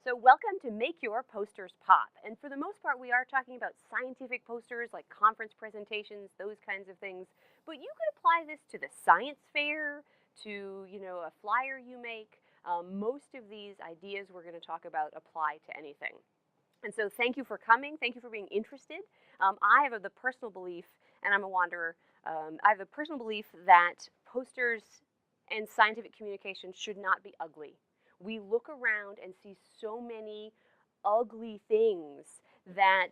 So welcome to Make Your Posters Pop. And for the most part, we are talking about scientific posters like conference presentations, those kinds of things. But you could apply this to the science fair, to a flyer you make. Most of these ideas we're going to talk about apply to anything. And so thank you for coming. Thank you for being interested. I have the personal belief, and I'm a wanderer, I have the personal belief that posters and scientific communication should not be ugly. We look around and see so many ugly things that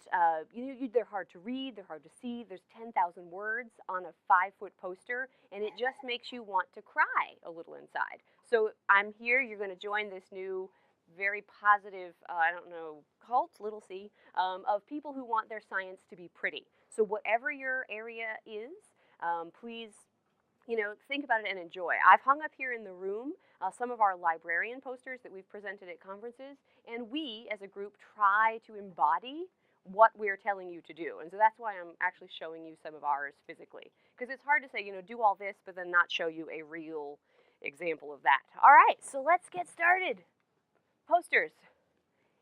they're hard to read, they're hard to see. There's 10,000 words on a 5-foot poster, and it just makes you want to cry a little inside. So I'm here. You're going to join this new, very positive, cult, little c, of people who want their science to be pretty. So whatever your area is, please think about it and enjoy. I've hung up here in the room some of our librarian posters that we've presented at conferences, and we, as a group, try to embody what we're telling you to do. And so that's why I'm actually showing you some of ours physically, because it's hard to say, do all this, but then not show you a real example of that. All right, so let's get started. Posters.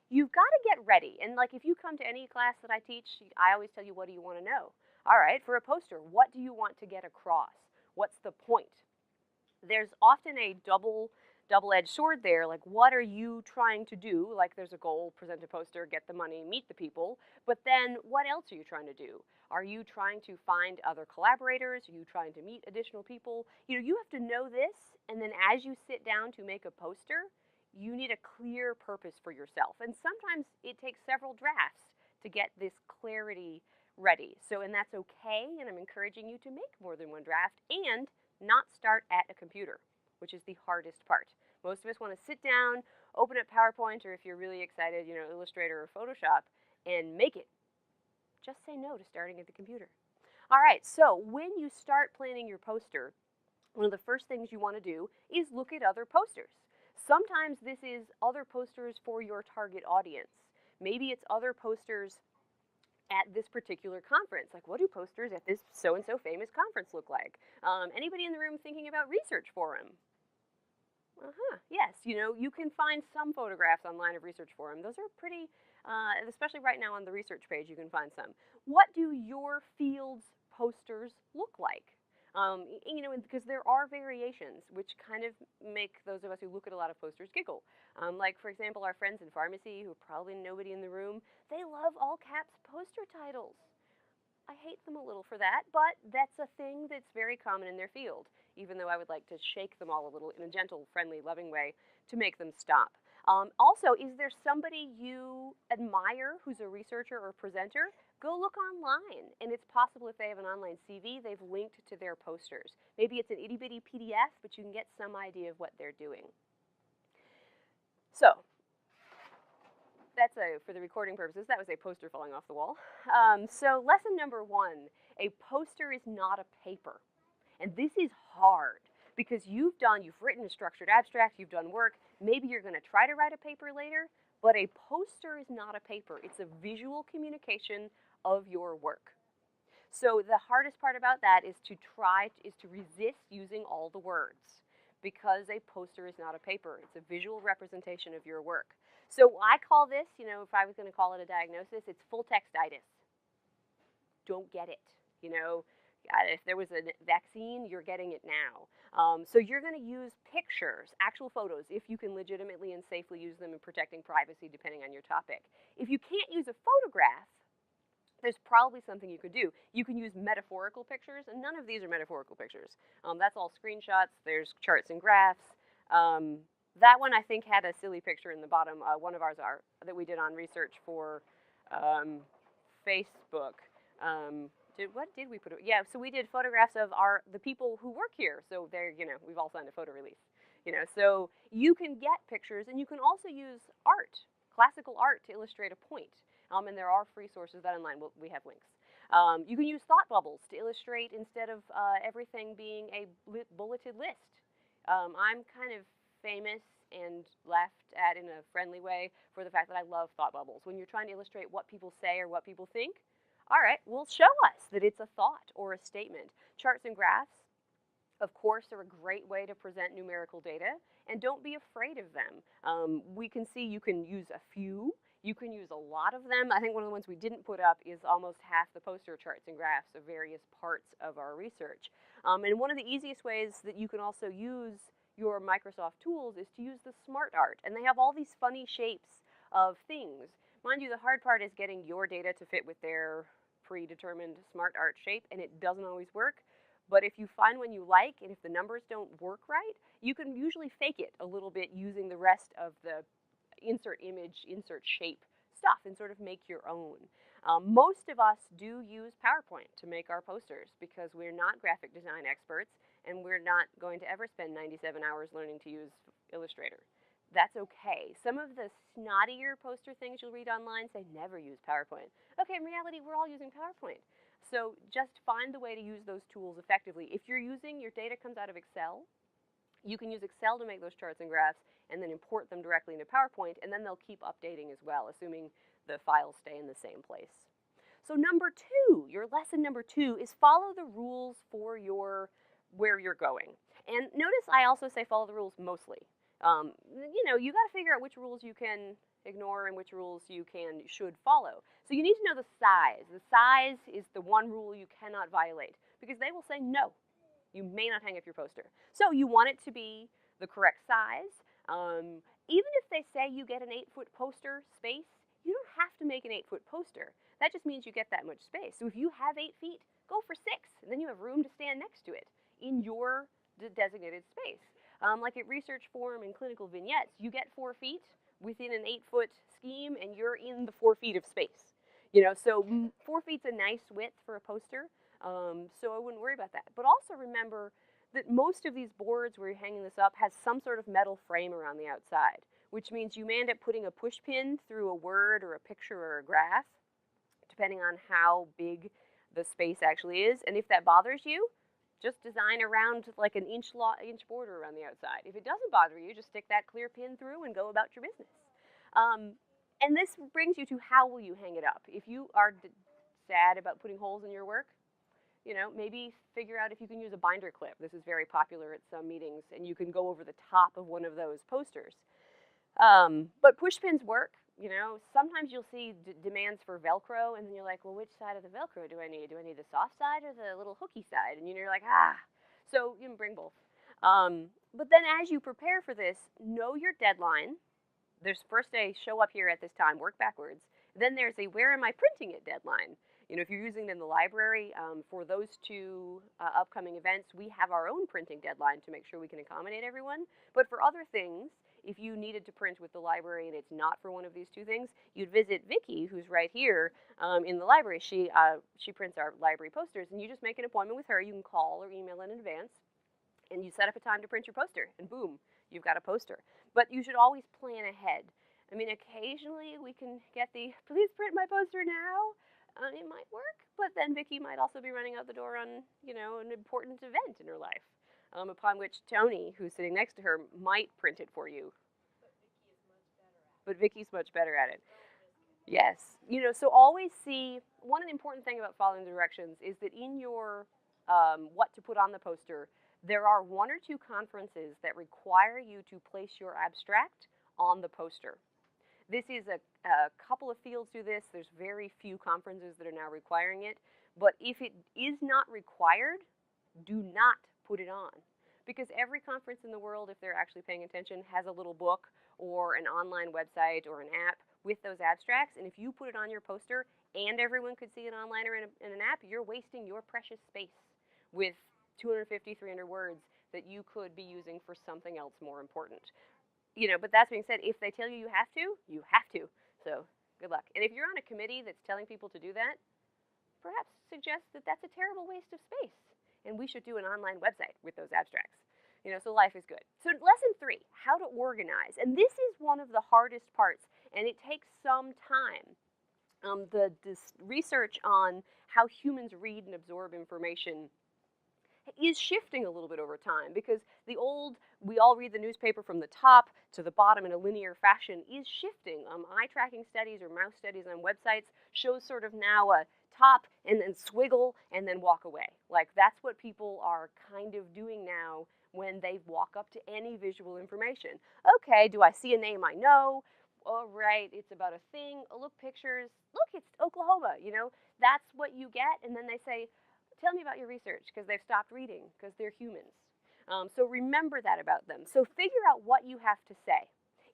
You've got to get ready. And if you come to any class that I teach, I always tell you, what do you want to know? All right, for a poster, what do you want to get across? What's the point? There's often a double-edged sword there, what are you trying to do? There's a goal, present a poster, get the money, meet the people, but then what else are you trying to do? Are you trying to find other collaborators? Are you trying to meet additional people? You have to know this, and then as you sit down to make a poster, you need a clear purpose for yourself. And sometimes it takes several drafts to get this clarity ready. And that's okay, and I'm encouraging you to make more than one draft and not start at a computer, which is the hardest part. Most of us want to sit down, open up PowerPoint, or if you're really excited, Illustrator or Photoshop, and make it. Just say no to starting at the computer. All right, so when you start planning your poster, one of the first things you want to do is look at other posters. Sometimes this is other posters for your target audience. Maybe it's other posters at this particular conference. What do posters at this so-and-so famous conference look like? Anybody in the room thinking about research forum? Yes, you can find some photographs online of research forum. Those are pretty, especially right now on the research page, you can find some. What do your field's posters look like? Because there are variations, which kind of make those of us who look at a lot of posters giggle. For example, our friends in pharmacy, who are probably nobody in the room, they love all caps poster titles. I hate them a little for that, but that's a thing that's very common in their field, even though I would like to shake them all a little in a gentle, friendly, loving way to make them stop. Also, is there somebody you admire who's a researcher or presenter? Go look online, and it's possible if they have an online CV, they've linked to their posters. Maybe it's an itty-bitty PDF, but you can get some idea of what they're doing. So that's for the recording purposes, that was a poster falling off the wall. So lesson number 1, a poster is not a paper. And this is hard because you've written a structured abstract, you've done work, maybe you're going to try to write a paper later, but a poster is not a paper. It's a visual communication of your work. So the hardest part about that is to resist using all the words, because a poster is not a paper. It's a visual representation of your work. So I call this, if I was going to call it a diagnosis, it's full textitis. Don't get it. If there was a vaccine, you're getting it now. So you're going to use pictures, actual photos, if you can legitimately and safely use them in protecting privacy, depending on your topic. If you can't use a photograph, there's probably something you could do. You can use metaphorical pictures, and none of these are metaphorical pictures. That's all screenshots. There's charts and graphs. That one, I think, had a silly picture in the bottom. One of ours that we did on research for Facebook. What did we put? Yeah, so we did photographs of the people who work here. So they're, we've all signed a photo release. So you can get pictures, and you can also use art, classical art, to illustrate a point. And there are free sources that online. We have links. You can use thought bubbles to illustrate instead of everything being a bulleted list. I'm kind of famous and laughed at in a friendly way for the fact that I love thought bubbles. When you're trying to illustrate what people say or what people think, all right, well, show us that it's a thought or a statement. Charts and graphs Of course, they're a great way to present numerical data, and don't be afraid of them. We can see you can use a few, you can use a lot of them. I think one of the ones we didn't put up is almost half the poster charts and graphs of various parts of our research. And one of the easiest ways that you can also use your Microsoft tools is to use the Smart Art, and they have all these funny shapes of things. Mind you, the hard part is getting your data to fit with their predetermined Smart Art shape, and it doesn't always work. But if you find one you like, and if the numbers don't work right, you can usually fake it a little bit using the rest of the insert image, insert shape stuff and sort of make your own. Most of us do use PowerPoint to make our posters because we're not graphic design experts and we're not going to ever spend 97 hours learning to use Illustrator. That's okay. Some of the snottier poster things you'll read online say never use PowerPoint. Okay, in reality, we're all using PowerPoint. So just find the way to use those tools effectively. If you're using, your data comes out of Excel, you can use Excel to make those charts and graphs and then import them directly into PowerPoint, and then they'll keep updating as well, assuming the files stay in the same place. So number 2, your lesson number 2 is follow the rules for where you're going. And notice I also say follow the rules mostly. You know, you got to figure out which rules you can ignore and which rules you should follow. So you need to know the size. The size is the one rule you cannot violate because they will say no. You may not hang up your poster. So you want it to be the correct size. Even if they say you get an 8-foot poster space, you don't have to make an 8-foot poster. That just means you get that much space. So if you have 8 feet, go for 6, and then you have room to stand next to it in your designated space. Like at Research Forum and Clinical Vignettes, you get 4 feet within an 8-foot scheme, and you're in the 4 feet of space. You know, so 4 feet's a nice width for a poster, so I wouldn't worry about that. But also remember that most of these boards where you're hanging this up has some sort of metal frame around the outside, which means you may end up putting a push pin through a word or a picture or a graph, depending on how big the space actually is. And if that bothers you, just design around like an inch border around the outside. If it doesn't bother you, just stick that clear pin through and go about your business. And this brings you to how will you hang it up. If you are sad about putting holes in your work, you know, maybe figure out if you can use a binder clip. This is very popular at some meetings, and you can go over the top of one of those posters. But push pins work. You know, sometimes you'll see demands for Velcro, and then you're like, well, which side of the Velcro do I need? Do I need the soft side or the little hooky side? And you're like, So you can bring both. But then as you prepare for this, know your deadline. There's first a show up here at this time, work backwards. Then there's a where am I printing it deadline. You know, if you're using it in the library, for those 2 upcoming events, we have our own printing deadline to make sure we can accommodate everyone. But for other things, if you needed to print with the library and it's not for one of these 2 things, you'd visit Vicki, who's right here in the library. She prints our library posters, and you just make an appointment with her. You can call or email in advance, and you set up a time to print your poster, and boom, you've got a poster. But you should always plan ahead. I mean, occasionally we can get the, please print my poster now. It might work, but then Vicki might also be running out the door on, you know, an important event in her life, upon which Tony, who's sitting next to her, might print it for you. But Vicki's much better at it. Yes. You know, so always see, one of the important things about following the directions is that in your what to put on the poster, there are 1 or 2 conferences that require you to place your abstract on the poster. This is a couple of fields do this. There's very few conferences that are now requiring it. But if it is not required, do not put it on. Because every conference in the world, if they're actually paying attention, has a little book or an online website or an app with those abstracts. And if you put it on your poster and everyone could see it online or in an app, you're wasting your precious space with 250, 300 words that you could be using for something else more important. You know, but that being said, if they tell you you have to, you have to. So good luck. And if you're on a committee that's telling people to do that, perhaps suggest that that's a terrible waste of space. And we should do an online website with those abstracts. You know, so life is good. So lesson 3, how to organize. And this is one of the hardest parts, and it takes some time. This research on how humans read and absorb information is shifting a little bit over time because the old, we all read the newspaper from the top to the bottom in a linear fashion is shifting. Eye tracking studies or mouse studies on websites shows sort of now a top and then swiggle and then walk away. Like, that's what people are kind of doing now when they walk up to any visual information. Okay, do I see a name I know? Oh, right, it's about a thing. Oh, look, pictures. Look, it's Oklahoma, That's what you get. And then they say, tell me about your research, because they've stopped reading, because they're humans. So remember that about them. So figure out what you have to say.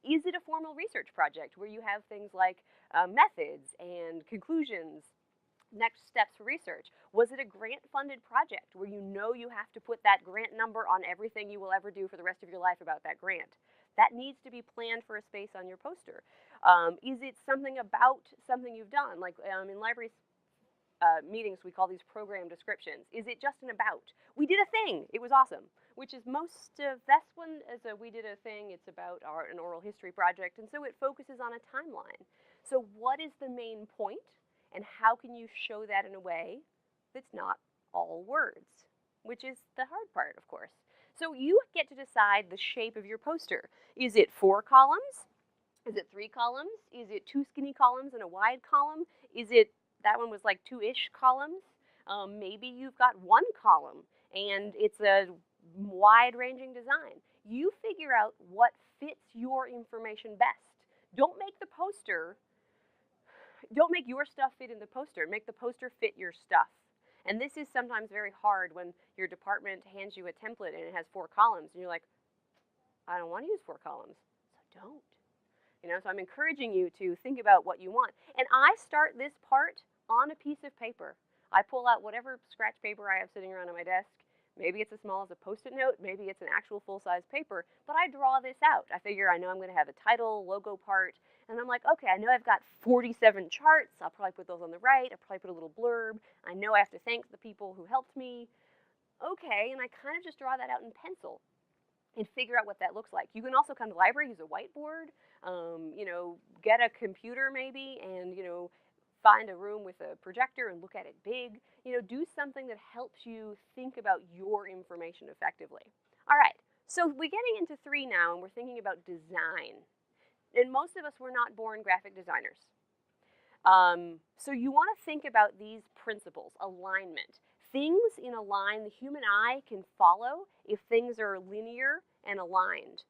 Is it a formal research project where you have things like methods and conclusions, next steps for research? Was it a grant-funded project where you have to put that grant number on everything you will ever do for the rest of your life about that grant? That needs to be planned for a space on your poster. Is it something about something you've done? Like in library meetings, we call these program descriptions. Is it just an about? We did a thing. It was awesome. Which is most of this one is we did a thing. It's about an oral history project, and so it focuses on a timeline. So what is the main point, and how can you show that in a way that's not all words, which is the hard part, of course. So you get to decide the shape of your poster. Is it 4 columns? Is it 3 columns? Is it 2 skinny columns and a wide column? Is it, that one was like 2-ish columns? Maybe you've got 1 column and it's a wide-ranging design. You figure out what fits your information best. Don't make your stuff fit in the poster. Make the poster fit your stuff. And this is sometimes very hard when your department hands you a template and it has 4 columns and you're like, I don't want to use 4 columns. So don't. So I'm encouraging you to think about what you want. And I start this part on a piece of paper. I pull out whatever scratch paper I have sitting around on my desk. Maybe it's as small as a Post-it note. Maybe it's an actual full-size paper. But I draw this out. I figure I know I'm going to have a title, logo part. And I'm like, okay, I know I've got 47 charts. I'll probably put those on the right. I'll probably put a little blurb. I know I have to thank the people who helped me. Okay, and I kind of just draw that out in pencil and figure out what that looks like. You can also come to the library, use a whiteboard, get a computer maybe, and, find a room with a projector and look at it big. Do something that helps you think about your information effectively. All right, so we're getting into 3 now, and we're thinking about design. And most of us were not born graphic designers. So you want to think about these principles: alignment. Things in a line the human eye can follow if things are linear and aligned.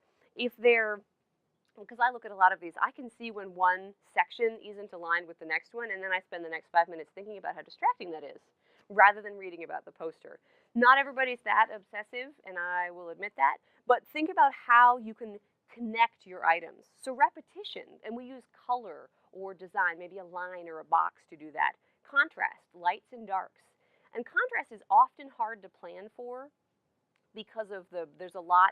Because I look at a lot of these, I can see when one section isn't aligned with the next one, and then I spend the next 5 minutes thinking about how distracting that is, rather than reading about the poster. Not everybody's that obsessive, and I will admit that, but think about how you can connect your items. So repetition, and we use color or design, maybe a line or a box to do that. Contrast, lights and darks. And contrast is often hard to plan for because of there's a lot,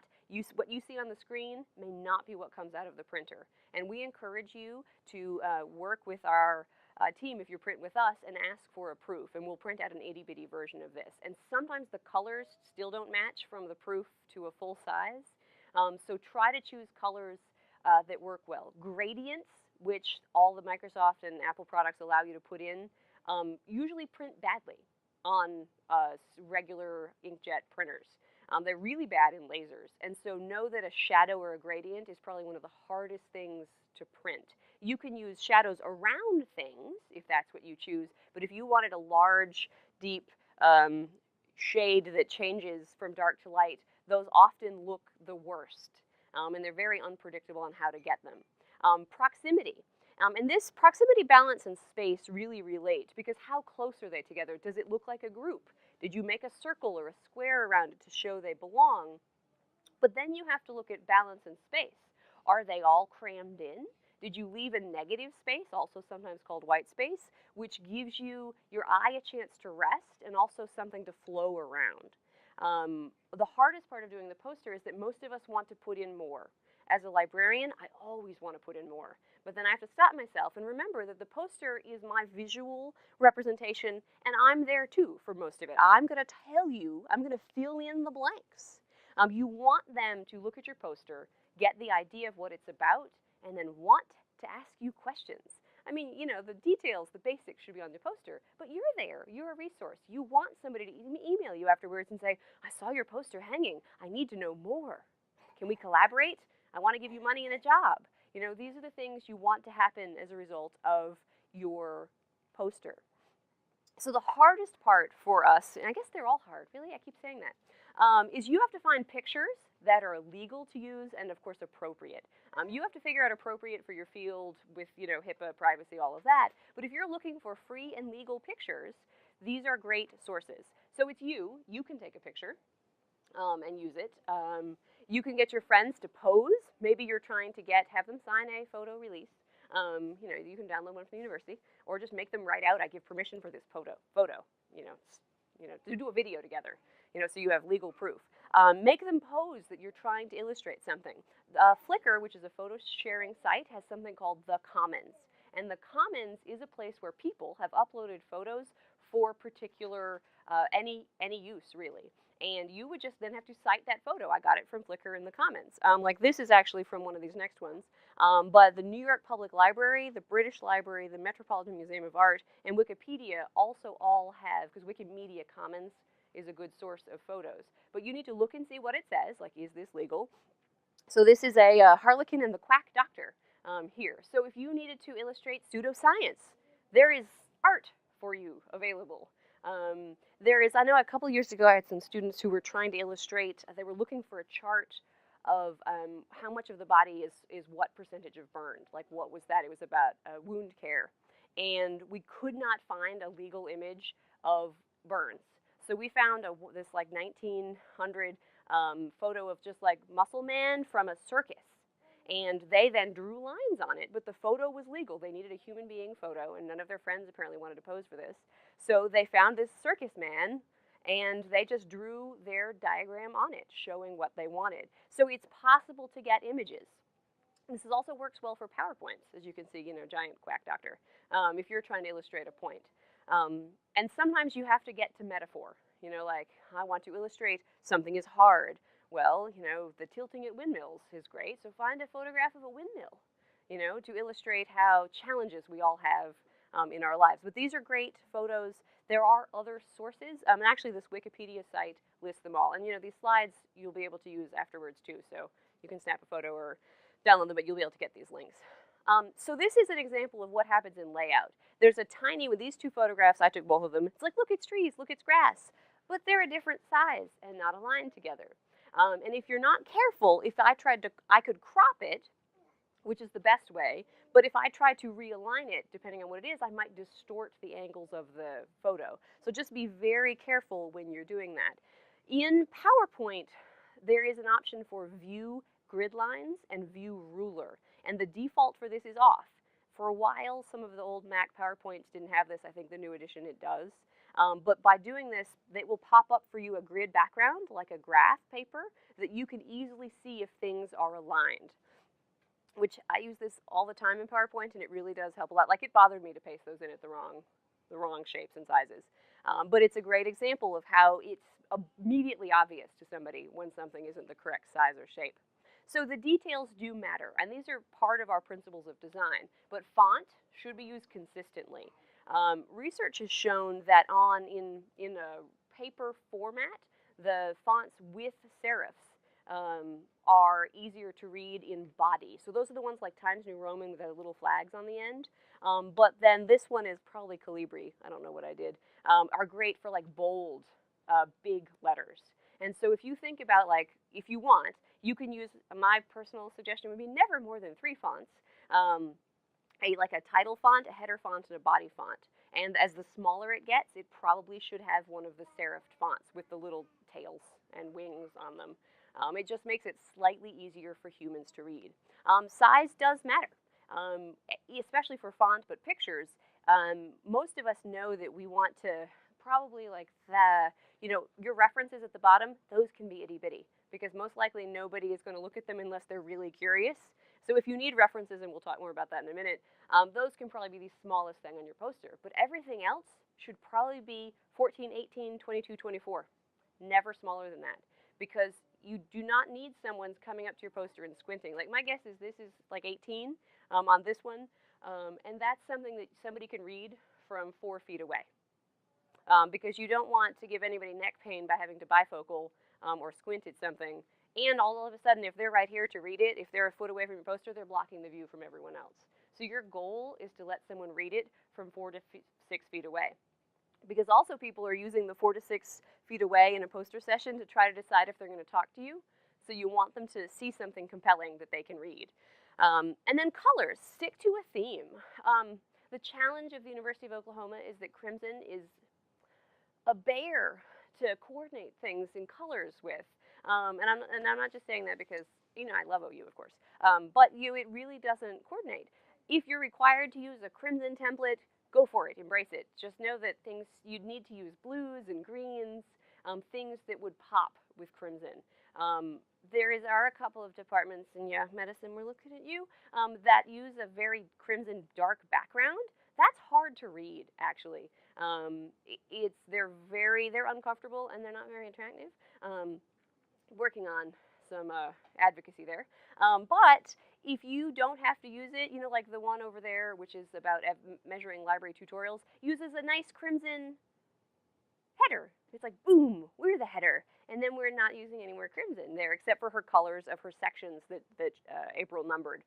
what you see on the screen may not be what comes out of the printer. And we encourage you to work with our team, if you print with us, and ask for a proof. And we'll print out an itty-bitty version of this. And sometimes the colors still don't match from the proof to a full size. So try to choose colors that work well. Gradients, which all the Microsoft and Apple products allow you to put in, usually print badly on regular inkjet printers. They're really bad in lasers, and so know that a shadow or a gradient is probably one of the hardest things to print. You can use shadows around things if that's what you choose, but if you wanted a large, deep shade that changes from dark to light, those often look the worst, and they're very unpredictable on how to get them. Proximity. And this proximity, balance, and space really relate, because how close are they together? Does it look like a group? Did you make a circle or a square around it to show they belong? But then you have to look at balance and space. Are they all crammed in? Did you leave a negative space, also sometimes called white space, which gives your eye a chance to rest and also something to flow around? The hardest part of doing the poster is that most of us want to put in more. As a librarian, I always want to put in more. But then I have to stop myself and remember that the poster is my visual representation, and I'm there too for most of it. I'm going to tell you, I'm going to fill in the blanks. You want them to look at your poster, get the idea of what it's about, and then want to ask you questions. I mean, the details, the basics should be on the poster, but you're there. You're a resource. You want somebody to email you afterwards and say, I saw your poster hanging. I need to know more. Can we collaborate? I want to give you money and a job. These are the things you want to happen as a result of your poster. So the hardest part for us, and I guess they're all hard, really, I keep saying that, is you have to find pictures that are legal to use and, of course, appropriate. You have to figure out appropriate for your field with, HIPAA, privacy, all of that. But if you're looking for free and legal pictures, these are great sources. So it's you. You can take a picture and use it. You can get your friends to pose. Maybe you're trying to have them sign a photo release. You can download one from the university, or just make them write out, I give permission for this photo, to do a video together, so you have legal proof. Make them pose that you're trying to illustrate something. Flickr, which is a photo sharing site, has something called the Commons. And the Commons is a place where people have uploaded photos for particular, any use, really. And you would just then have to cite that photo. I got it from Flickr in the Commons. Like this is actually from one of these next ones. But the New York Public Library, the British Library, the Metropolitan Museum of Art, and Wikipedia also all have, because Wikimedia Commons is a good source of photos. But you need to look and see what it says, like, is this legal? So this is a Harlequin and the Quack Doctor here. So if you needed to illustrate pseudoscience, there is art for you available. I know a couple years ago I had some students who were trying to illustrate, they were looking for a chart of how much of the body is what percentage of burned. Like, what was that? It was about wound care. And we could not find a legal image of burns. So we found this like 1900 photo of just like Muscle Man from a circus. And they then drew lines on it, but the photo was legal. They needed a human being photo, and none of their friends apparently wanted to pose for this. So they found this circus man, and they just drew their diagram on it, showing what they wanted. So it's possible to get images. This also works well for PowerPoints, as you can see, giant quack doctor, if you're trying to illustrate a point. And sometimes you have to get to metaphor. Like, I want to illustrate something is hard. Well, the tilting at windmills is great, so find a photograph of a windmill, to illustrate how challenges we all have in our lives. But these are great photos. There are other sources. And actually, this Wikipedia site lists them all. And, these slides you'll be able to use afterwards, too. So you can snap a photo or download them, but you'll be able to get these links. So this is an example of what happens in layout. There's a tiny, with these two photographs, I took both of them. It's like, look, it's trees, look, it's grass. But they're a different size and not aligned together. And if you're not careful, I could crop it, which is the best way, but if I try to realign it, depending on what it is, I might distort the angles of the photo. So just be very careful when you're doing that. In PowerPoint, there is an option for View Grid Lines and View Ruler, and the default for this is off. For a while, some of the old Mac PowerPoints didn't have this. I think the new edition it does. But by doing this, it will pop up for you a grid background, like a graph paper, that you can easily see if things are aligned. Which I use this all the time in PowerPoint, and it really does help a lot. Like, it bothered me to paste those in at the wrong shapes and sizes. But it's a great example of how it's immediately obvious to somebody when something isn't the correct size or shape. So the details do matter, and these are part of our principles of design. But font should be used consistently. Research has shown that in a paper format, the fonts with serifs are easier to read in body. So those are the ones like Times New Roman with the little flags on the end. But then this one is probably Calibri. I don't know what I did. Are great for like bold, big letters. And so if you think about, like, if you want, you can use, my personal suggestion would be never more than 3 fonts. Like a title font, a header font, and a body font. And as the smaller it gets, it probably should have one of the serifed fonts with the little tails and wings on them. It just makes it slightly easier for humans to read. Size does matter, especially for font, but pictures. Most of us know that we want to probably, like, your references at the bottom, those can be itty bitty, because most likely nobody is going to look at them unless they're really curious. So if you need references, and we'll talk more about that in a minute, those can probably be the smallest thing on your poster. But everything else should probably be 14, 18, 22, 24. Never smaller than that. Because you do not need someone's coming up to your poster and squinting. Like, my guess is this is like 18 on this one. And that's something that somebody can read from 4 feet away. Because you don't want to give anybody neck pain by having to bifocal or squint at something. And all of a sudden, if they're right here to read it, if they're a foot away from your poster, they're blocking the view from everyone else. So your goal is to let someone read it from 4 to 6 feet away. because also people are using the 4 to 6 feet away in a poster session to try to decide if they're going to talk to you. So you want them to see something compelling that they can read. And then colors, stick to a theme. The challenge of the University of Oklahoma is that crimson is a bear to coordinate things in colors with. And I'm not just saying that because, I love OU, of course. But it really doesn't coordinate. If you're required to use a crimson template, go for it, embrace it. Just know that you'd need to use blues and greens, things that would pop with crimson. There are a couple of departments in medicine, we're looking at you, that use a very crimson dark background. That's hard to read, actually. They're uncomfortable and they're not very attractive. Working on some advocacy there. But if you don't have to use it, like the one over there, which is about measuring library tutorials, uses a nice crimson header. It's like, boom, we're the header. And then we're not using any more crimson there, except for her colors of her sections that April numbered.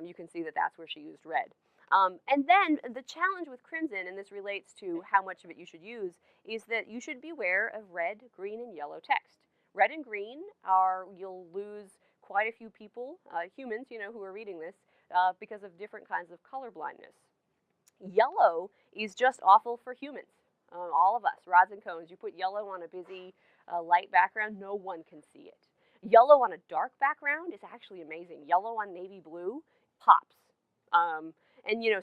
You can see that that's where she used red. And then the challenge with crimson, and this relates to how much of it you should use, is that you should beware of red, green, and yellow text. Red and green you'll lose quite a few people, humans, who are reading this, because of different kinds of color blindness. Yellow is just awful for humans. All of us, rods and cones, you put yellow on a busy light background, no one can see it. Yellow on a dark background is actually amazing. Yellow on navy blue pops. And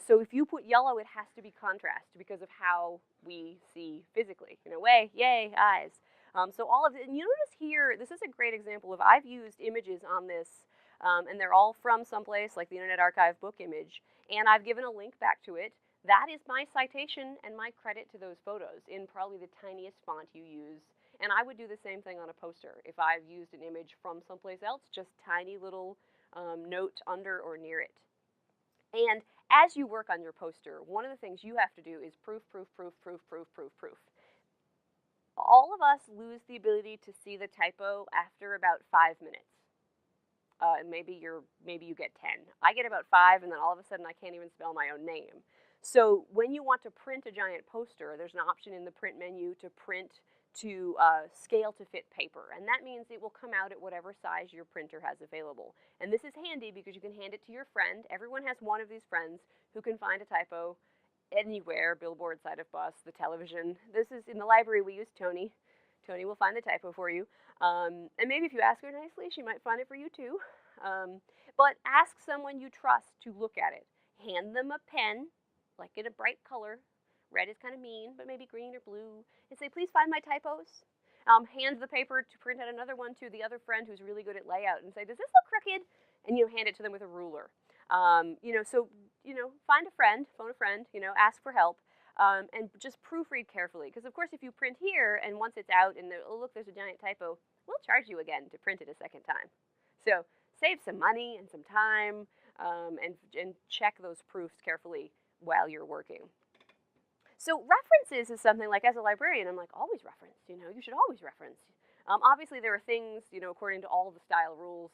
so if you put yellow, it has to be contrast because of how we see physically. Yay, eyes. So all of it, and you notice here, this is a great example of, I've used images on this, and they're all from someplace like the Internet Archive book image, and I've given a link back to it. That is my citation and my credit to those photos in probably the tiniest font you use. And I would do the same thing on a poster. If I've used an image from someplace else, just tiny little note under or near it. And as you work on your poster, one of the things you have to do is proof. All of us lose the ability to see the typo after about 5 minutes. And maybe you get 10. I get about 5, and then all of a sudden I can't even spell my own name. So when you want to print a giant poster, there's an option in the print menu to print to scale to fit paper. And that means it will come out at whatever size your printer has available. And this is handy because you can hand it to your friend. Everyone has one of these friends who can find a typo anywhere, billboard, side of bus, the television. This is in the library, we use Tony. Tony will find the typo for you. And maybe if you ask her nicely, she might find it for you too. But ask someone you trust to look at it. Hand them a pen, like in a bright color. Red is kind of mean, but maybe green or blue. And say, please find my typos. Hand the paper to print out another one to the other friend who's really good at layout and say, does this look crooked? And hand it to them with a ruler. Find a friend, phone a friend, ask for help, and just proofread carefully. Because of course, if you print here and once it's out and look, there's a giant typo, we'll charge you again to print it a second time. So save some money and some time, and check those proofs carefully while you're working. So references is something like, as a librarian, I'm like, always reference, you should always reference. Obviously there are things, according to all of the style rules,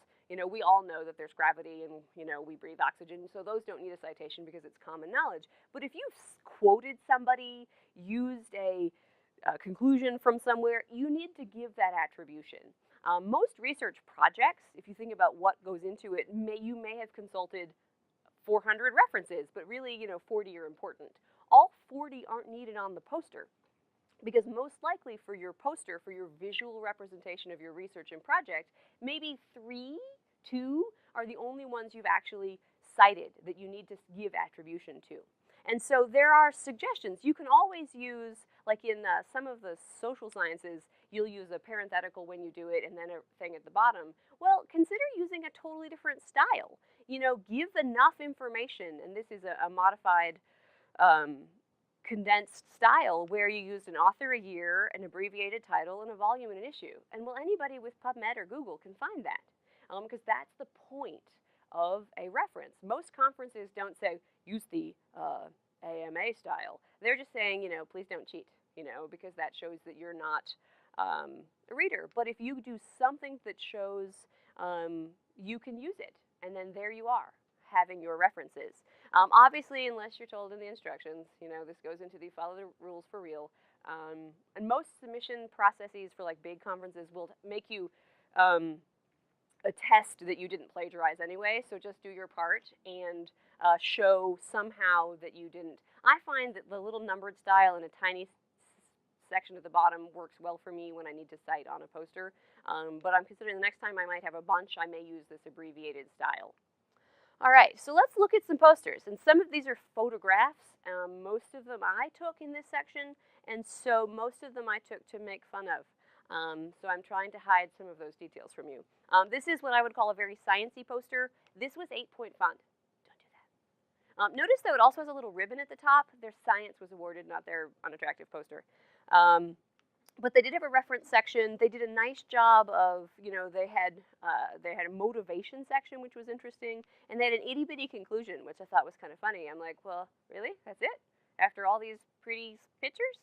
we all know that there's gravity and, we breathe oxygen, so those don't need a citation because it's common knowledge. But if you've quoted somebody, used a conclusion from somewhere, you need to give that attribution. Most research projects, if you think about what goes into it, you may have consulted 400 references, but really, 40 are important. All 40 aren't needed on the poster, because most likely for your poster, for your visual representation of your research and project, maybe 3, 2 are the only ones you've actually cited that you need to give attribution to. And so there are suggestions. You can always use, like in some of the social sciences, you'll use a parenthetical when you do it and then a thing at the bottom. Well, consider using a totally different style. Give enough information, and this is a modified condensed style where you use an author, a year, an abbreviated title, and a volume and an issue. And well, anybody with PubMed or Google can find that, because that's the point of a reference. Most conferences don't say, use the AMA style. They're just saying, please don't cheat, because that shows that you're not a reader. But if you do something that shows you can use it, and then there you are, having your references. Obviously, unless you're told in the instructions, this goes into the follow the rules for real. And most submission processes for like big conferences will make you attest that you didn't plagiarize anyway. So just do your part and show somehow that you didn't. I find that the little numbered style in a tiny section at the bottom works well for me when I need to cite on a poster. But I'm considering the next time I might have a bunch, I may use this abbreviated style. All right, so let's look at some posters. And some of these are photographs. Most of them I took in this section, and so most of them I took to make fun of. So I'm trying to hide some of those details from you. This is what I would call a very sciencey poster. This was 8-point font. Don't do that. Notice though it also has a little ribbon at the top. Their science was awarded, not their unattractive poster. But they did have a reference section. They did a nice job of, they had a motivation section, which was interesting, and they had an itty bitty conclusion, which I thought was kind of funny. I'm like, well, really? That's it? After all these pretty pictures?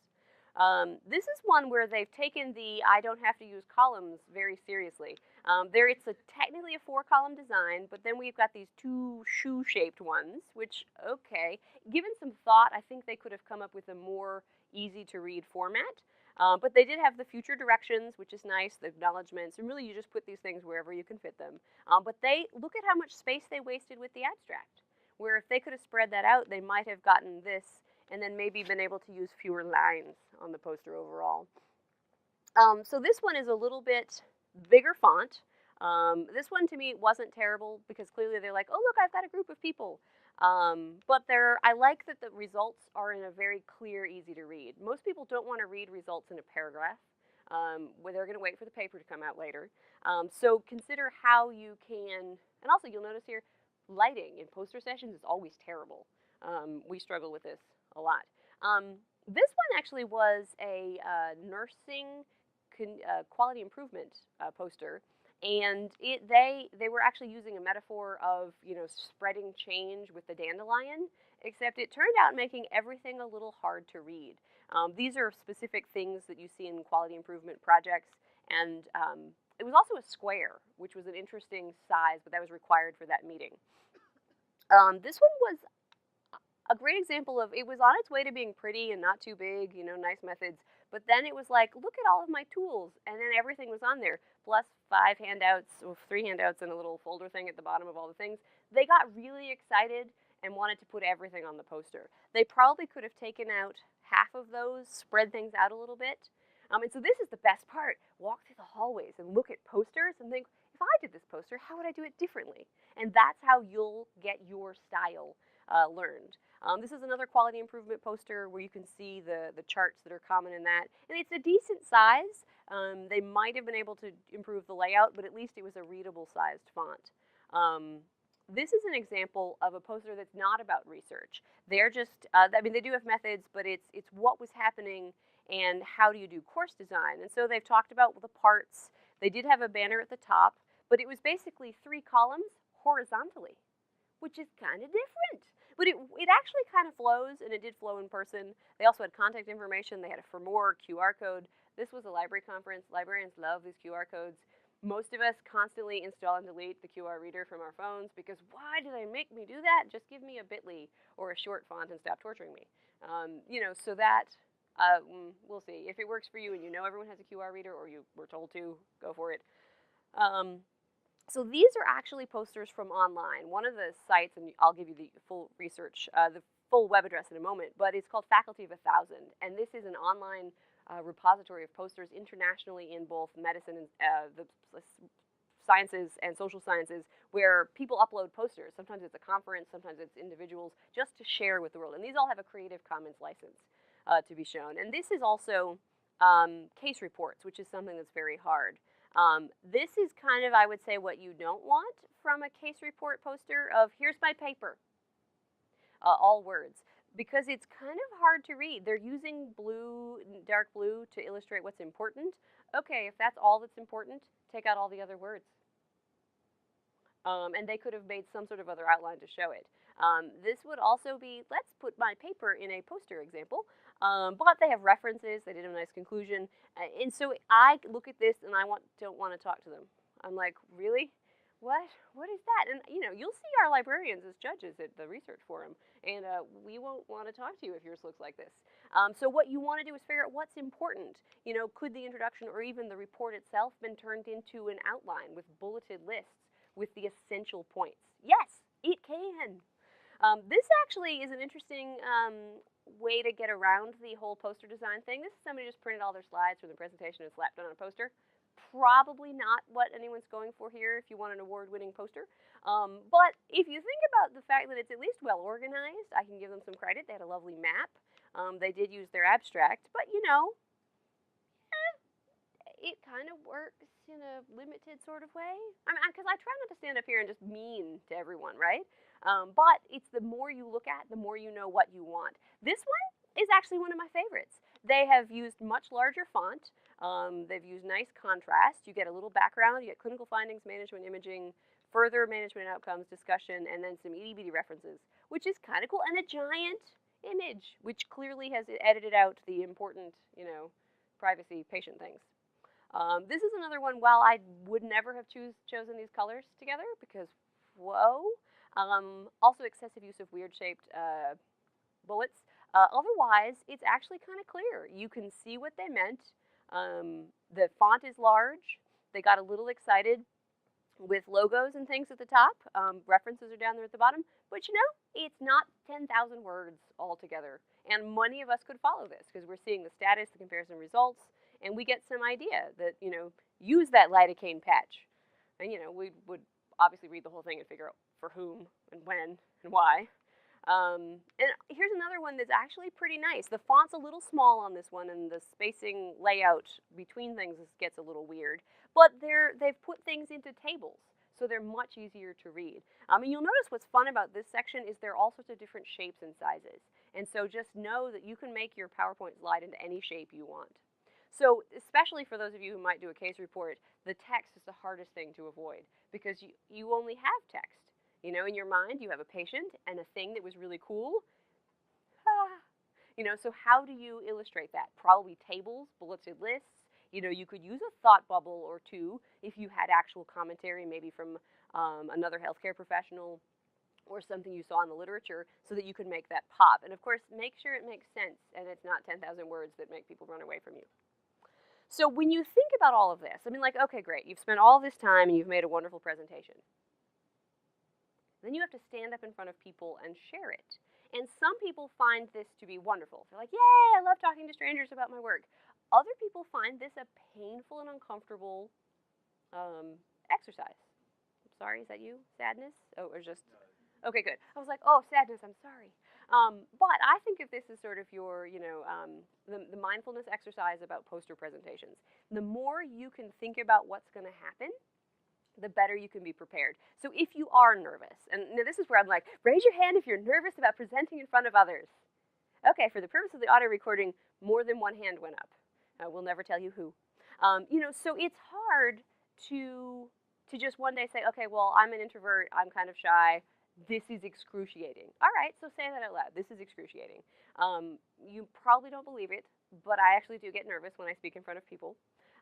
This is one where they've taken the I don't have to use columns very seriously. It's technically a 4-column design, but then we've got these 2 shoe-shaped ones, which, okay. Given some thought, I think they could have come up with a more easy-to-read format. But they did have the future directions, which is nice, the acknowledgments, and really you just put these things wherever you can fit them. But they look at how much space they wasted with the abstract, where if they could have spread that out, they might have gotten this and then maybe been able to use fewer lines on the poster overall. So this one is a little bit bigger font. This one to me wasn't terrible because clearly they're like, oh look, I've got a group of people. But I like that the results are in a very clear, easy to read. Most people don't want to read results in a paragraph, where they're going to wait for the paper to come out later. So consider how you can, and also you'll notice here, lighting in poster sessions is always terrible. We struggle with this a lot. This one actually was a nursing quality improvement poster. And they were actually using a metaphor of, spreading change with the dandelion, except it turned out making everything a little hard to read. These are specific things that you see in quality improvement projects, and it was also a square, which was an interesting size, but that was required for that meeting. This one was a great example of, it was on its way to being pretty and not too big, nice methods, but then it was like, look at all of my tools, and then everything was on there, plus 5 handouts, or 3 handouts and a little folder thing at the bottom of all the things. They got really excited and wanted to put everything on the poster. They probably could have taken out half of those, spread things out a little bit. And so this is the best part. Walk through the hallways and look at posters and think, if I did this poster, how would I do it differently? And that's how you'll get your style learned. This is another quality improvement poster where you can see the charts that are common in that. And it's a decent size. They might have been able to improve the layout, but at least it was a readable sized font. This is an example of a poster that's not about research. They're just, they do have methods, but it's what was happening and how do you do course design. And so they've talked about the parts. They did have a banner at the top, but it was basically 3 columns horizontally, which is kind of different. But it actually kind of flows, and it did flow in person. They also had contact information. They had a for more QR code. This was a library conference. Librarians love these QR codes. Most of us constantly install and delete the QR reader from our phones because why do they make me do that? Just give me a bit.ly or a short font and stop torturing me. So that, we'll see. If it works for you and everyone has a QR reader or you were told to, go for it. So these are actually posters from online. One of the sites, and I'll give you the full research, the full web address in a moment, but it's called Faculty of 1000. And this is an online repository of posters internationally in both medicine and the sciences and social sciences, where people upload posters. Sometimes it's a conference, sometimes it's individuals, just to share with the world. And these all have a Creative Commons license to be shown. And this is also case reports, which is something that's very hard. This is kind of, I would say, what you don't want from a case report poster of, here's my paper, all words, because it's kind of hard to read. They're using blue, dark blue to illustrate what's important. Okay, if that's all that's important, take out all the other words. And they could have made some sort of other outline to show it. This would also be, let's put my paper in a poster example. But they have references. They did a nice conclusion. And so I look at this and I don't want to talk to them. I'm like, really? What is that? And you'll see our librarians as judges at the research forum, and we won't want to talk to you if yours looks like this. So what you want to do is figure out what's important. Could the introduction or even the report itself been turned into an outline with bulleted lists with the essential points? Yes, it can. This actually is an interesting way to get around the whole poster design thing. This is somebody just printed all their slides from the presentation and slapped it on a poster. Probably not what anyone's going for here if you want an award-winning poster. But if you think about the fact that it's at least well organized, I can give them some credit. They had a lovely map. They did use their abstract, but it kind of works in a limited sort of way. Because I try not to stand up here and just mean to everyone, right? But it's the more you look at, the more you know what you want. This one is actually one of my favorites. They have used much larger font. They've used nice contrast. You get a little background. You get clinical findings, management imaging, further management outcomes, discussion, and then some itty-bitty references, which is kind of cool. And a giant image, which clearly has edited out the important, privacy patient things. This is another one, while I would never have chosen these colors together because, whoa. Also excessive use of weird-shaped bullets. Otherwise, it's actually kind of clear. You can see what they meant. The font is large. They got a little excited with logos and things at the top. References are down there at the bottom. But it's not 10,000 words altogether. And many of us could follow this because we're seeing the status, the comparison results, and we get some idea that, use that lidocaine patch. And, we would obviously read the whole thing and figure out for whom and when and why. And here's another one that's actually pretty nice. The font's a little small on this one, and the spacing layout between things gets a little weird. But they've put things into tables, so they're much easier to read. And you'll notice what's fun about this section is there are all sorts of different shapes and sizes. And so just know that you can make your PowerPoint slide into any shape you want. So especially for those of you who might do a case report, the text is the hardest thing to avoid because you only have text. In your mind, you have a patient and a thing that was really cool. So how do you illustrate that? Probably tables, bulleted lists. You could use a thought bubble or two if you had actual commentary, maybe from another healthcare professional or something you saw in the literature so that you could make that pop. And of course, make sure it makes sense and it's not 10,000 words that make people run away from you. So when you think about all of this, okay, great. You've spent all this time and you've made a wonderful presentation. Then you have to stand up in front of people and share it. And some people find this to be wonderful. They're like, yay, I love talking to strangers about my work. Other people find this a painful and uncomfortable exercise. I'm sorry, is that you? Sadness? Oh, or just, okay, good. I was like, oh, sadness, I'm sorry. But I think of this as sort of your, the mindfulness exercise about poster presentations. The more you can think about what's going to happen, the better you can be prepared. So if you are nervous, and now this is where I'm like, raise your hand if you're nervous about presenting in front of others. Okay, for the purpose of the audio recording, more than one hand went up. We'll never tell you who. So it's hard to just one day say, okay, well, I'm an introvert, I'm kind of shy, this is excruciating. All right, so say that out loud, this is excruciating. You probably don't believe it, but I actually do get nervous when I speak in front of people.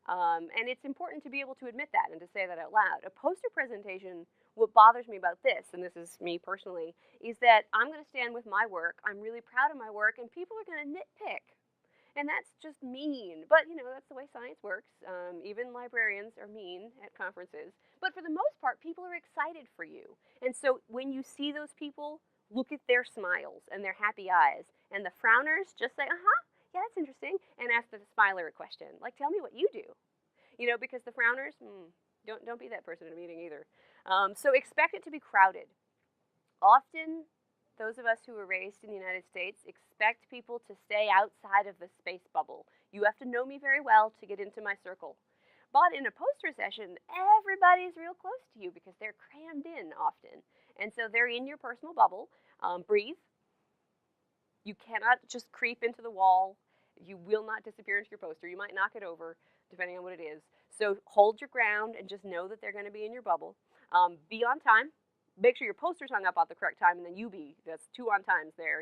And it's important to be able to admit that and to say that out loud. A poster presentation, what bothers me about this, and this is me personally, is that I'm going to stand with my work, I'm really proud of my work, and people are going to nitpick. And that's just mean. But, that's the way science works. Even librarians are mean at conferences. But for the most part, people are excited for you. And so when you see those people, look at their smiles and their happy eyes. And the frowners, just say, yeah, that's interesting, and ask the smiler a question. Like, tell me what you do. Because the frowners, don't be that person in a meeting either. So expect it to be crowded. Often, those of us who were raised in the United States expect people to stay outside of the space bubble. You have to know me very well to get into my circle. But in a poster session, everybody's real close to you because they're crammed in often. And so they're in your personal bubble. Breathe. You cannot just creep into the wall. You will not disappear into your poster. You might knock it over, depending on what it is. So hold your ground and just know that they're going to be in your bubble. Be on time. Make sure your poster's hung up at the correct time, and then that's 2 on times there.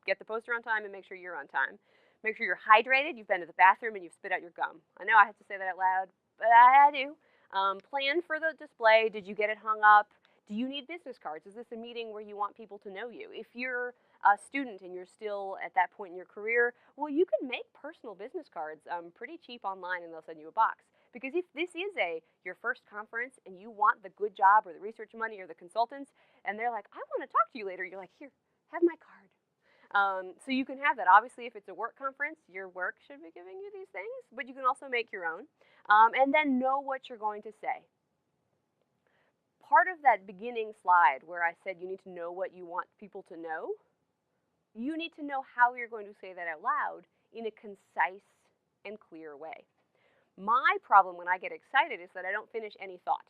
Get the poster on time and make sure you're on time. Make sure you're hydrated. You've been to the bathroom and you've spit out your gum. I know I have to say that out loud, but I do. Plan for the display. Did you get it hung up? Do you need business cards? Is this a meeting where you want people to know you? If you're a student and you're still at that point in your career, well, you can make personal business cards pretty cheap online, and they'll send you a box. Because if this is your first conference and you want the good job or the research money or the consultants, and they're like, I want to talk to you later, you're like, here, have my card. So you can have that. Obviously, if it's a work conference, your work should be giving you these things, but you can also make your own. And then know what you're going to say. Part of that beginning slide where I said you need to know what you want people to know, you need to know how you're going to say that out loud in a concise and clear way. My problem when I get excited is that I don't finish any thought.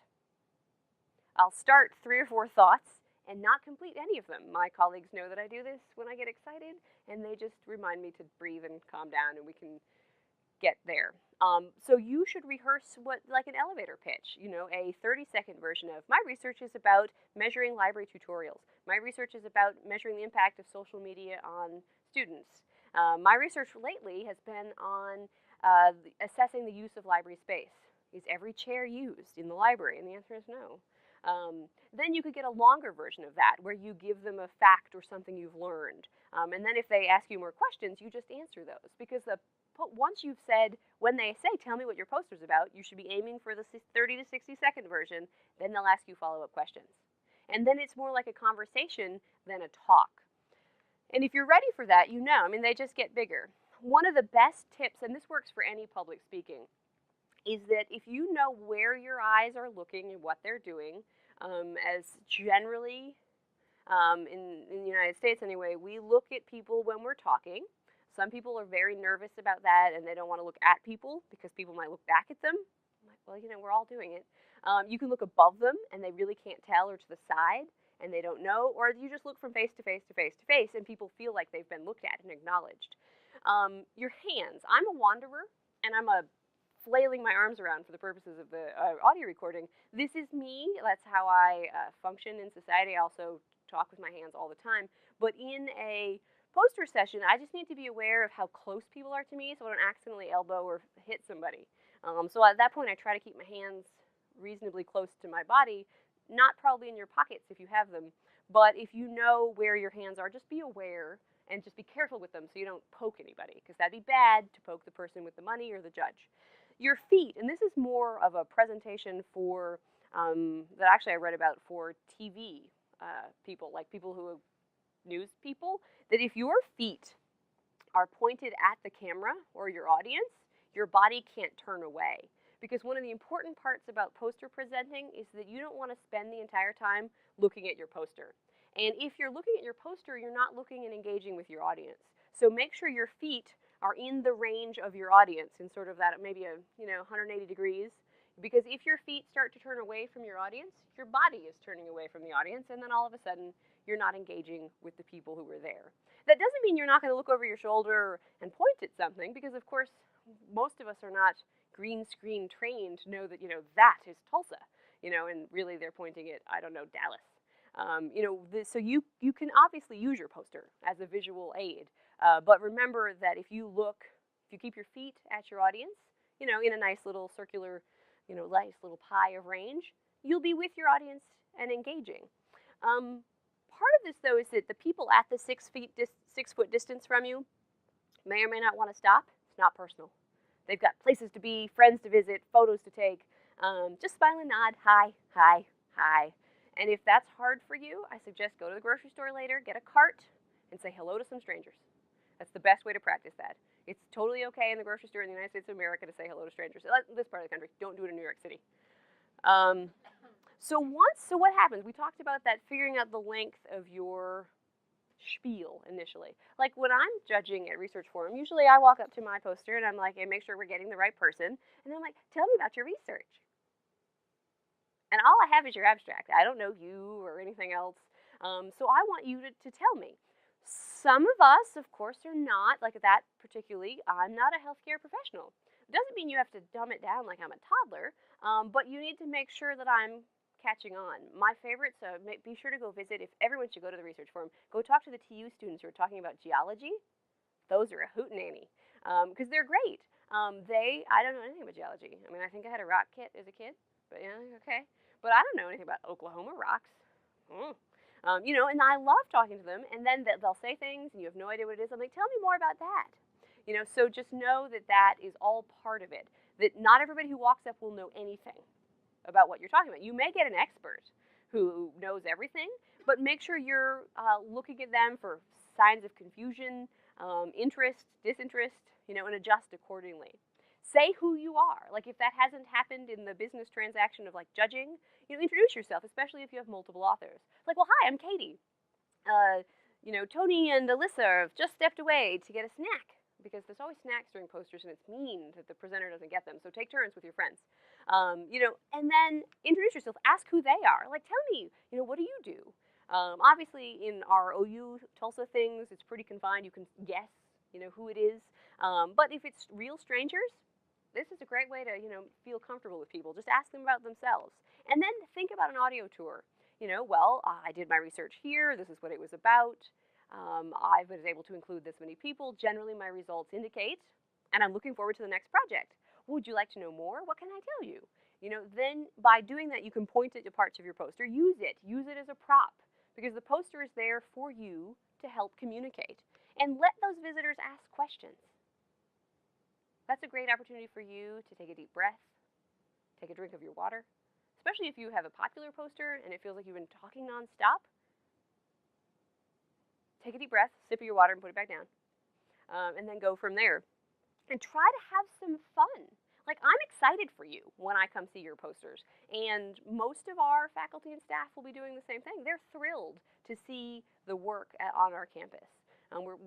I'll start 3 or 4 thoughts and not complete any of them. My colleagues know that I do this when I get excited, and they just remind me to breathe and calm down, and we can get there. So you should rehearse like an elevator pitch, a 30-second version of, my research is about measuring library tutorials. My research is about measuring the impact of social media on students. My research lately has been on assessing the use of library space. Is every chair used in the library? And the answer is no. Then you could get a longer version of that where you give them a fact or something you've learned. And then if they ask you more questions, you just answer those. Because once you've said, when they say, tell me what your poster's about, you should be aiming for the 30 to 60 second version. Then they'll ask you follow-up questions. And then it's more like a conversation than a talk. And if you're ready for that, they just get bigger. One of the best tips, and this works for any public speaking, is that if you know where your eyes are looking and what they're doing, as generally, in the United States anyway, we look at people when we're talking. Some people are very nervous about that, and they don't want to look at people because people might look back at them. I'm like, well, we're all doing it. You can look above them, and they really can't tell, or to the side, and they don't know, or you just look from face to face to face to face, and people feel like they've been looked at and acknowledged. Your hands. I'm a wanderer, and I'm flailing my arms around for the purposes of the audio recording. This is me. That's how I function in society. I also talk with my hands all the time. But in a poster session, I just need to be aware of how close people are to me so I don't accidentally elbow or hit somebody. So at that point, I try to keep my hands reasonably close to my body, not probably in your pockets if you have them, but if you know where your hands are, just be aware and just be careful with them so you don't poke anybody, because that'd be bad to poke the person with the money or the judge. Your feet, and this is more of a presentation for, that actually I read about for TV people, like people who are news people, that if your feet are pointed at the camera or your audience, your body can't turn away. Because one of the important parts about poster presenting is that you don't want to spend the entire time looking at your poster. And if you're looking at your poster, you're not looking and engaging with your audience. So make sure your feet are in the range of your audience in sort of that maybe 180 degrees. Because if your feet start to turn away from your audience, your body is turning away from the audience, and then all of a sudden you're not engaging with the people who were there. That doesn't mean you're not going to look over your shoulder and point at something, because of course most of us are not green screen trained to know that that is Tulsa, and really they're pointing at, I don't know, Dallas. So you can obviously use your poster as a visual aid, but remember that if you keep your feet at your audience, in a nice little circular, nice little pie of range, you'll be with your audience and engaging. Part of this, though, is that the people at the 6 foot distance from you may or may not want to stop. It's not personal. They've got places to be, friends to visit, photos to take. Just smile and nod, hi, hi, hi. And if that's hard for you, I suggest go to the grocery store later, get a cart, and say hello to some strangers. That's the best way to practice that. It's totally okay in the grocery store in the United States of America to say hello to strangers. This part of the country, don't do it in New York City. So what happens? We talked about that, figuring out the length of your spiel initially. Like when I'm judging at Research Forum, usually I walk up to my poster and I'm like, hey, make sure we're getting the right person. And I'm like, tell me about your research. And all I have is your abstract. I don't know you or anything else. So I want you to tell me. Some of us, of course, are not like that particularly. I'm not a healthcare professional. It doesn't mean you have to dumb it down like I'm a toddler, but you need to make sure that I'm catching on. My favorite, so be sure to go visit, if everyone should go to the Research Forum, go talk to the TU students who are talking about geology. Those are a hootenanny, because they're great. I don't know anything about geology. I mean, I think I had a rock kit as a kid, but yeah, okay. But I don't know anything about Oklahoma rocks. Mm. And I love talking to them, and then they'll say things, and you have no idea what it is. I'm like, tell me more about that. So just know that that is all part of it. That not everybody who walks up will know anything about what you're talking about. You may get an expert who knows everything, but make sure you're looking at them for signs of confusion, interest, disinterest, and adjust accordingly. Say who you are. Like if that hasn't happened in the business transaction of like judging, introduce yourself, especially if you have multiple authors. Like, well, hi, I'm Katie. Tony and Alyssa have just stepped away to get a snack because there's always snacks during posters, and it's mean that the presenter doesn't get them. So take turns with your friends. And then introduce yourself. Ask who they are. Like, tell me, what do you do? Obviously, in our OU Tulsa things, it's pretty confined. You can guess, who it is. But if it's real strangers, this is a great way to, feel comfortable with people. Just ask them about themselves. And then think about an audio tour. I did my research here. This is what it was about. I was able to include this many people. Generally, my results indicate, and I'm looking forward to the next project. Would you like to know more? What can I tell you? Then by doing that, you can point it to parts of your poster. Use it as a prop, because the poster is there for you to help communicate. And let those visitors ask questions. That's a great opportunity for you to take a deep breath, take a drink of your water, especially if you have a popular poster and it feels like you've been talking nonstop. Take a deep breath, sip of your water, and put it back down. And then go from there. And try to have some fun. Like, I'm excited for you when I come see your posters. And most of our faculty and staff will be doing the same thing. They're thrilled to see the work on our campus.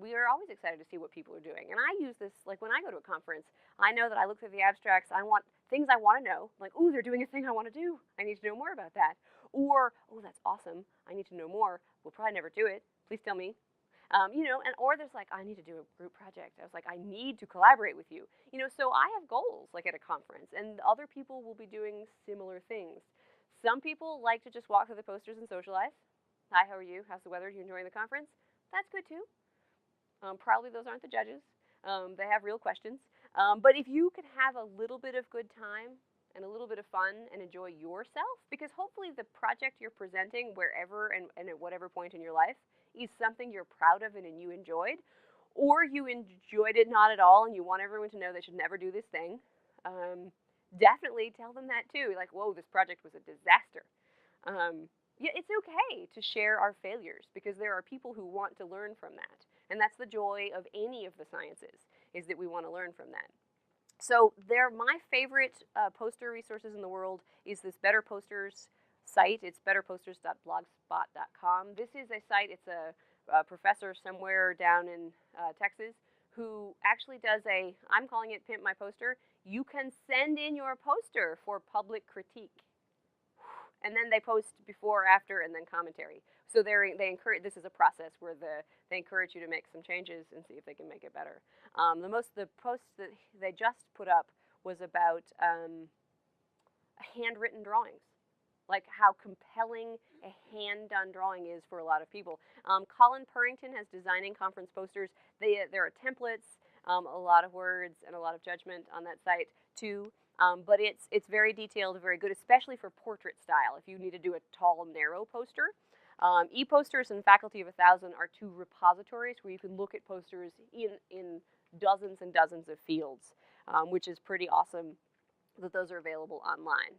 We are always excited to see what people are doing. And I use this, like when I go to a conference, I know that I look through the abstracts, I want things I want to know. Like, oh, they're doing a thing I want to do. I need to know more about that. Or, oh, that's awesome. I need to know more. We'll probably never do it. Please tell me. Or there's like, I need to do a group project. I was like, I need to collaborate with you. So I have goals like at a conference, and other people will be doing similar things. Some people like to just walk through the posters and socialize. Hi, how are you? How's the weather? Are you enjoying the conference? That's good too. Probably those aren't the judges. They have real questions. But if you can have a little bit of good time and a little bit of fun and enjoy yourself, because hopefully the project you're presenting wherever and at whatever point in your life is something you're proud of and you enjoyed, or you enjoyed it not at all and you want everyone to know they should never do this thing, definitely tell them that too. Like, whoa, this project was a disaster. Yeah, it's okay to share our failures, because there are people who want to learn from that. And that's the joy of any of the sciences, is that we want to learn from that. So my favorite poster resources in the world is this Better Posters site. It's betterposters.blogspot.com. This is a site, it's a professor somewhere down in Texas who actually does I'm calling it Pimp My Poster. You can send in your poster for public critique. And then they post before, after, and then commentary. So they encourage. This is a process where they encourage you to make some changes and see if they can make it better. The post that they just put up was about handwritten drawings, like how compelling a hand-done drawing is for a lot of people. Colin Purrington has Designing Conference Posters. There are templates, a lot of words, and a lot of judgment on that site too. But it's very detailed, very good, especially for portrait style. If you need to do a tall, narrow poster. ePosters and Faculty of 1,000 are two repositories where you can look at posters in dozens and dozens of fields, which is pretty awesome that those are available online.